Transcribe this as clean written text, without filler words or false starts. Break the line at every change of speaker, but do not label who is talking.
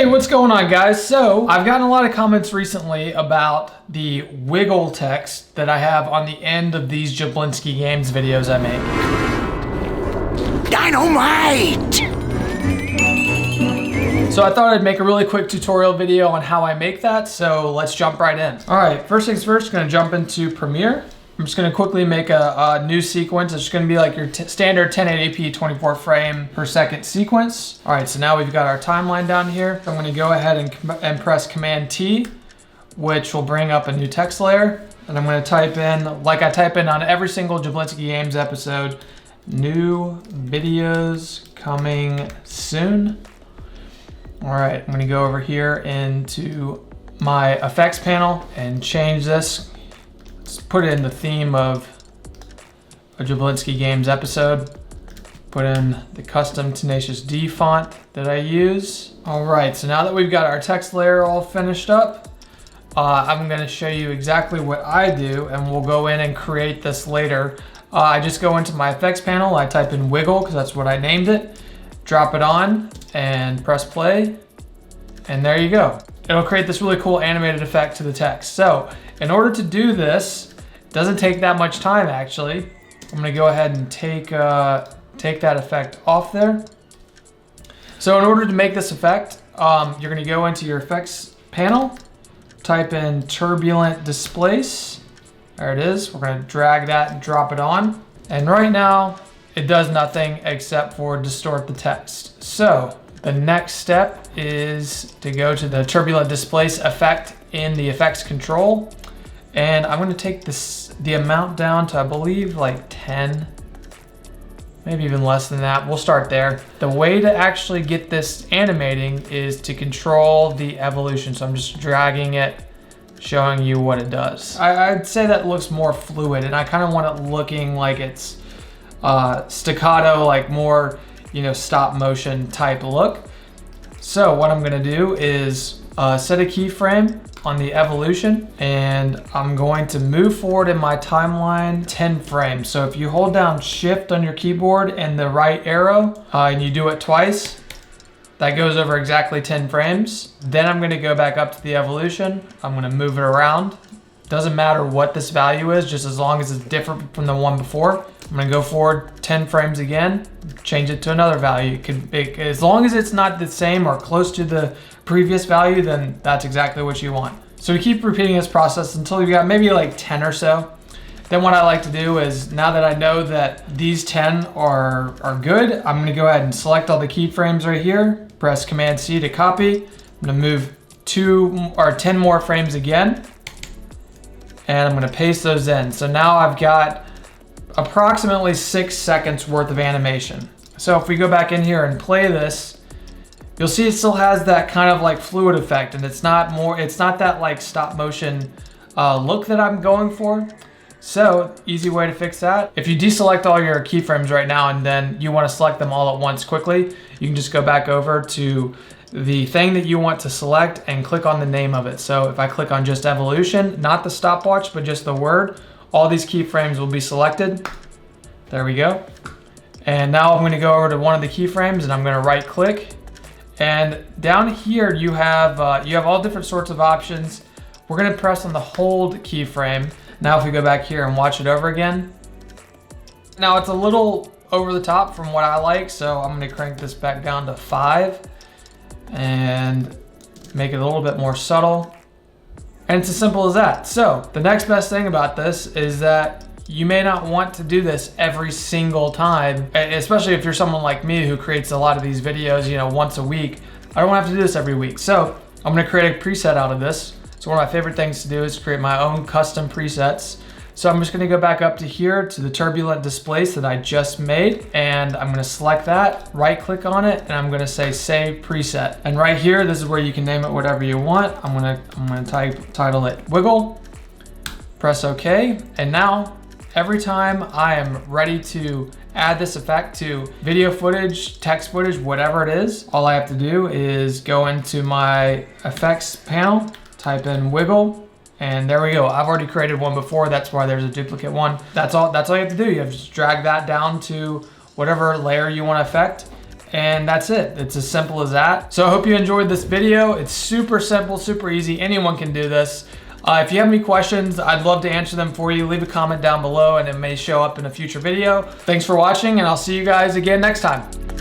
Hey, what's going on, guys? So I've gotten a lot of comments recently about the wiggle text that I have on the end of these Jablinski Games videos I make.
Dynamite!
So I thought I'd make a really quick tutorial video on how I make that, so let's jump right in. All right, first things first, gonna jump into Premiere. I'm just gonna quickly make a new sequence. It's gonna be like your standard 1080p 24 frame per second sequence. All right, so now we've got our timeline down here. I'm gonna go ahead and press Command T, which will bring up a new text layer. And I'm gonna type in, like I type in on every single Jablinski Games episode, new videos coming soon. All right, I'm gonna go over here into my effects panel and change this. Put in the theme of a Jablinski Games episode. Put in the custom Tenacious D font that I use. All right, so now that we've got our text layer all finished up, I'm gonna show you exactly what I do, and we'll go in and create this later. I just go into my effects panel, I type in wiggle, because that's what I named it, drop it on, and press play, and there you go. It'll create this really cool animated effect to the text. So in order to do this, it doesn't take that much time actually. I'm gonna go ahead and take that effect off there. So in order to make this effect, you're gonna go into your effects panel, type in turbulent displace. There it is. We're gonna drag that and drop it on. And right now, it does nothing except for distort the text. So the next step is to go to the turbulent displace effect in the effects control. And I'm gonna take the amount down to, I believe, like 10, maybe even less than that. We'll start there. The way to actually get this animating is to control the evolution. So I'm just dragging it, showing you what it does. I'd say that looks more fluid, and I kind of want it looking like it's staccato, like more, stop motion type look. So what I'm gonna do is set a keyframe on the evolution, and I'm going to move forward in my timeline 10 frames. So if you hold down Shift on your keyboard and the right arrow, and you do it twice, that goes over exactly 10 frames. Then I'm gonna go back up to the evolution. I'm gonna move it around. Doesn't matter what this value is, just as long as it's different from the one before. I'm gonna go forward 10 frames again, change it to another value. As long as it's not the same or close to the previous value, then that's exactly what you want. So we keep repeating this process until you got maybe like 10 or so. Then what I like to do is, now that I know that these 10 are good, I'm gonna go ahead and select all the keyframes right here, press Command C to copy. I'm gonna move 10 more frames again, and I'm gonna paste those in. So now I've got approximately 6 seconds worth of animation. So if we go back in here and play this, you'll see it still has that kind of like fluid effect, and it's not that like stop motion look that I'm going for. So easy way to fix that. If you deselect all your keyframes right now and then you want to select them all at once quickly, you can just go back over to the thing that you want to select and click on the name of it. So if I click on just evolution, not the stopwatch, but just the word, all these keyframes will be selected. There we go. And now I'm going to go over to one of the keyframes and I'm going to right click. And down here you have all different sorts of options. We're going to press on the hold keyframe. Now if we go back here and watch it over again. Now it's a little over the top from what I like, so I'm going to crank this back down to 5 and make it a little bit more subtle. And it's as simple as that. So the next best thing about this is that you may not want to do this every single time, especially if you're someone like me who creates a lot of these videos, once a week. I don't have to do this every week. So I'm gonna create a preset out of this. So one of my favorite things to do is create my own custom presets. So I'm just gonna go back up to here to the turbulent displace that I just made, and I'm gonna select that, right click on it, and I'm gonna say save preset. And right here, this is where you can name it whatever you want. I'm gonna title it wiggle, press OK, and now every time I am ready to add this effect to video footage, text footage, whatever it is, all I have to do is go into my effects panel, type in wiggle, and there we go. I've already created one before, that's why there's a duplicate one. That's all you have to do. You have to just drag that down to whatever layer you want to affect, and that's it. It's as simple as that. So I hope you enjoyed this video. It's super simple, super easy. Anyone can do this. If you have any questions, I'd love to answer them for you. Leave a comment down below and it may show up in a future video. Thanks for watching, and I'll see you guys again next time.